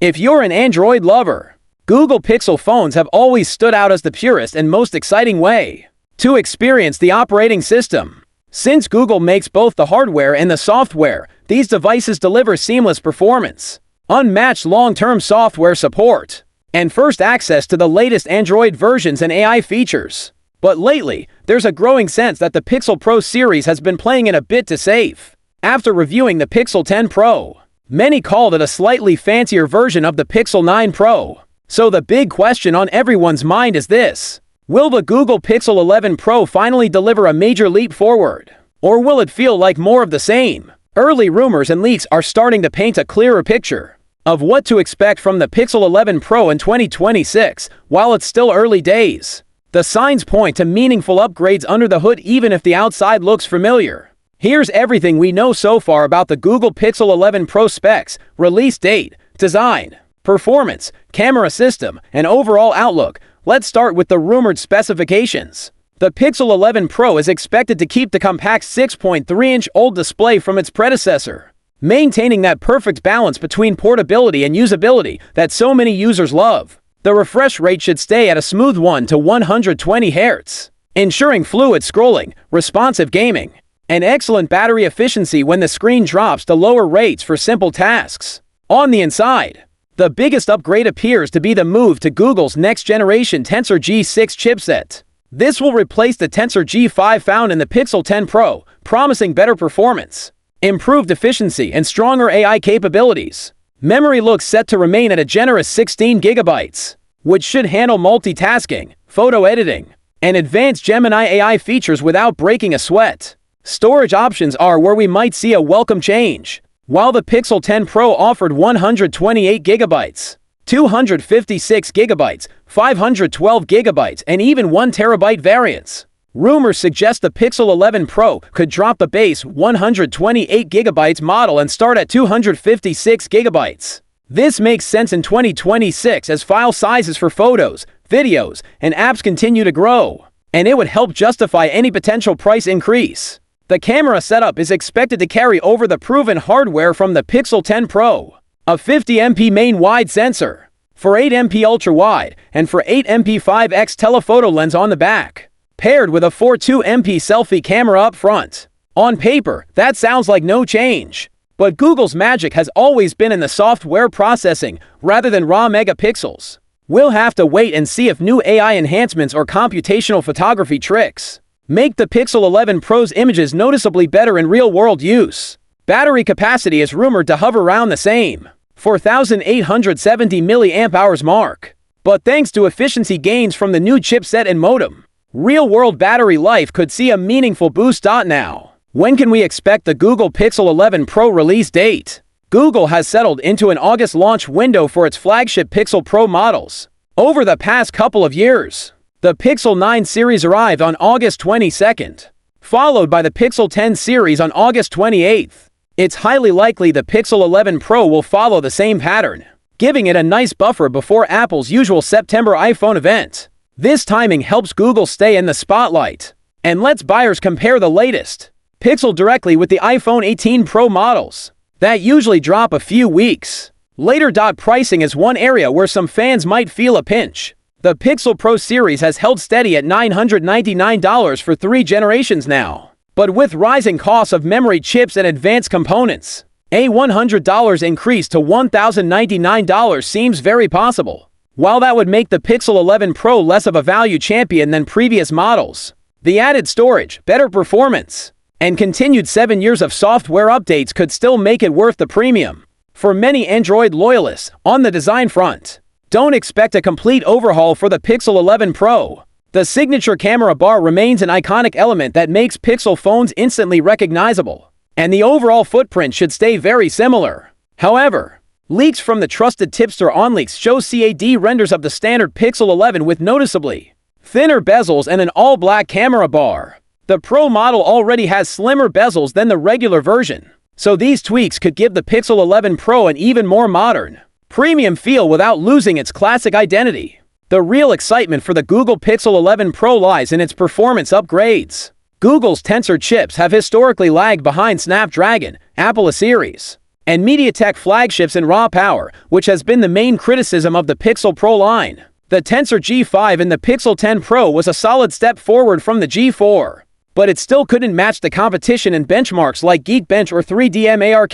If you're an Android lover, Google Pixel phones have always stood out as the purest and most exciting way to experience the operating system. Since Google makes both the hardware and the software, these devices deliver seamless performance, unmatched long-term software support, and first access to the latest Android versions and AI features. But lately, there's a growing sense that the Pixel Pro series has been playing it a bit too safe. After reviewing the Pixel 10 Pro, many called it a slightly fancier version of the Pixel 9 Pro. So the big question on everyone's mind is this: will the Google Pixel 11 Pro finally deliver a major leap forward? Or will it feel like more of the same? Early rumors and leaks are starting to paint a clearer picture of what to expect from the Pixel 11 Pro in 2026, while it's still early days. The signs point to meaningful upgrades under the hood even if the outside looks familiar. Here's everything we know so far about the Google Pixel 11 Pro specs, release date, design, performance, camera system, and overall outlook. Let's start with the rumored specifications. The Pixel 11 Pro is expected to keep the compact 6.3-inch OLED display from its predecessor, maintaining that perfect balance between portability and usability that so many users love. The refresh rate should stay at a smooth 1 to 120 Hz, ensuring fluid scrolling, responsive gaming, and excellent battery efficiency when the screen drops to lower rates for simple tasks. On the inside, the biggest upgrade appears to be the move to Google's next-generation Tensor G6 chipset. This will replace the Tensor G5 found in the Pixel 10 Pro, promising better performance, improved efficiency, and stronger AI capabilities. Memory looks set to remain at a generous 16 GB, which should handle multitasking, photo editing, and advanced Gemini AI features without breaking a sweat. Storage options are where we might see a welcome change. While the Pixel 10 Pro offered 128 GB, 256 GB, 512 GB, and even 1 TB variants, rumors suggest the Pixel 11 Pro could drop the base 128 GB model and start at 256 GB. This makes sense in 2026 as file sizes for photos, videos, and apps continue to grow, and it would help justify any potential price increase. The camera setup is expected to carry over the proven hardware from the Pixel 10 Pro. A 50MP main wide sensor, for 8MP ultra-wide, and for 8MP 5x telephoto lens on the back, paired with a 2nm selfie camera up front. On paper, that sounds like no change. But Google's magic has always been in the software processing rather than raw megapixels. We'll have to wait and see if new AI enhancements or computational photography tricks make the Pixel 11 Pro's images noticeably better in real-world use. Battery capacity is rumored to hover around the same 4,870 mAh mark. But thanks to efficiency gains from the new chipset and modem, real-world battery life could see a meaningful boost. Now, when can we expect the Google Pixel 11 Pro release date? Google has settled into an August launch window for its flagship Pixel Pro models. Over the past couple of years, the Pixel 9 series arrived on August 22nd, followed by the Pixel 10 series on August 28th. It's highly likely the Pixel 11 Pro will follow the same pattern, giving it a nice buffer before Apple's usual September iPhone event. This timing helps Google stay in the spotlight and lets buyers compare the latest Pixel directly with the iPhone 18 Pro models that usually drop a few weeks later. Pricing is one area where some fans might feel a pinch. The Pixel Pro series has held steady at $999 for 3 generations now. But with rising costs of memory chips and advanced components, a $100 increase to $1,099 seems very possible. While that would make the Pixel 11 Pro less of a value champion than previous models, the added storage, better performance, and continued 7 years of software updates could still make it worth the premium. For many Android loyalists, on the design front, don't expect a complete overhaul for the Pixel 11 Pro. The signature camera bar remains an iconic element that makes Pixel phones instantly recognizable, and the overall footprint should stay very similar. However, leaks from the trusted tipster OnLeaks show CAD renders of the standard Pixel 11 with noticeably thinner bezels and an all-black camera bar. The Pro model already has slimmer bezels than the regular version, so these tweaks could give the Pixel 11 Pro an even more modern, premium feel without losing its classic identity. The real excitement for the Google Pixel 11 Pro lies in its performance upgrades. Google's Tensor chips have historically lagged behind Snapdragon, Apple series, and MediaTek flagships in raw power, which has been the main criticism of the Pixel Pro line. The Tensor G5 in the Pixel 10 Pro was a solid step forward from the G4, but it still couldn't match the competition in benchmarks like Geekbench or 3nm ARK.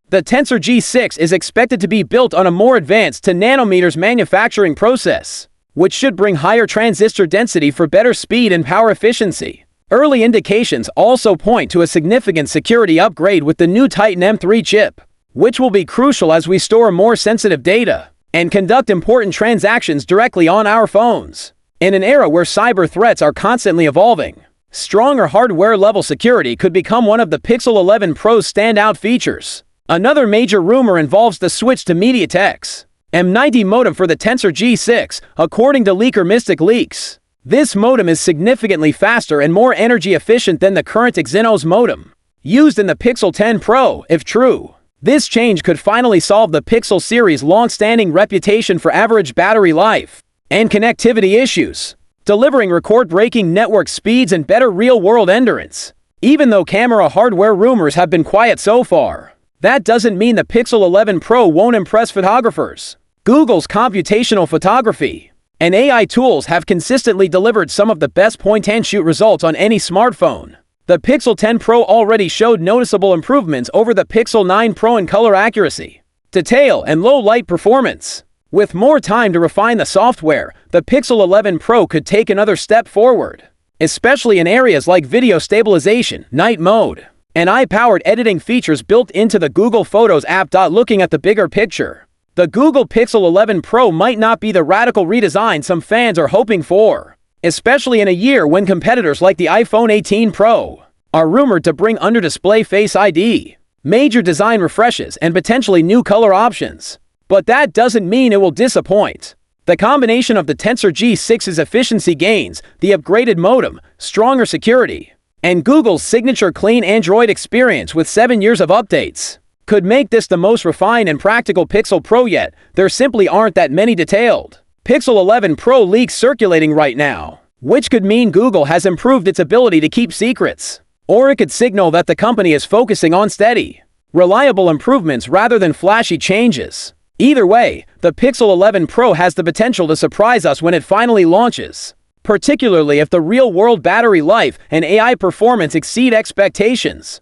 The Tensor G6 is expected to be built on a more advanced 2nm manufacturing process, which should bring higher transistor density for better speed and power efficiency. Early indications also point to a significant security upgrade with the new Titan M3 chip, which will be crucial as we store more sensitive data and conduct important transactions directly on our phones. In an era where cyber threats are constantly evolving, stronger hardware-level security could become one of the Pixel 11 Pro's standout features. Another major rumor involves the switch to MediaTek's M90 modem for the Tensor G6, according to leaker Mystic Leaks. This modem is significantly faster and more energy efficient than the current Exynos modem used in the Pixel 10 Pro, if true. This change could finally solve the Pixel series' long-standing reputation for average battery life and connectivity issues, delivering record-breaking network speeds and better real-world endurance. Even though camera hardware rumors have been quiet so far, that doesn't mean the Pixel 11 Pro won't impress photographers. Google's computational photography and AI tools have consistently delivered some of the best point-and-shoot results on any smartphone. The Pixel 10 Pro already showed noticeable improvements over the Pixel 9 Pro in color accuracy, detail, and low-light performance. With more time to refine the software, the Pixel 11 Pro could take another step forward, especially in areas like video stabilization, night mode, and eye-powered editing features built into the Google Photos app. Looking at the bigger picture, the Google Pixel 11 Pro might not be the radical redesign some fans are hoping for, especially in a year when competitors like the iPhone 18 Pro are rumored to bring under-display Face ID, major design refreshes, and potentially new color options. But that doesn't mean it will disappoint. The combination of the Tensor G6's efficiency gains, the upgraded modem, stronger security, and Google's signature clean Android experience with 7 years of updates could make this the most refined and practical Pixel Pro yet. There simply aren't that many detailed Pixel 11 Pro leaks circulating right now, which could mean Google has improved its ability to keep secrets. Or it could signal that the company is focusing on steady, reliable improvements rather than flashy changes. Either way, the Pixel 11 Pro has the potential to surprise us when it finally launches, particularly if the real-world battery life and AI performance exceed expectations.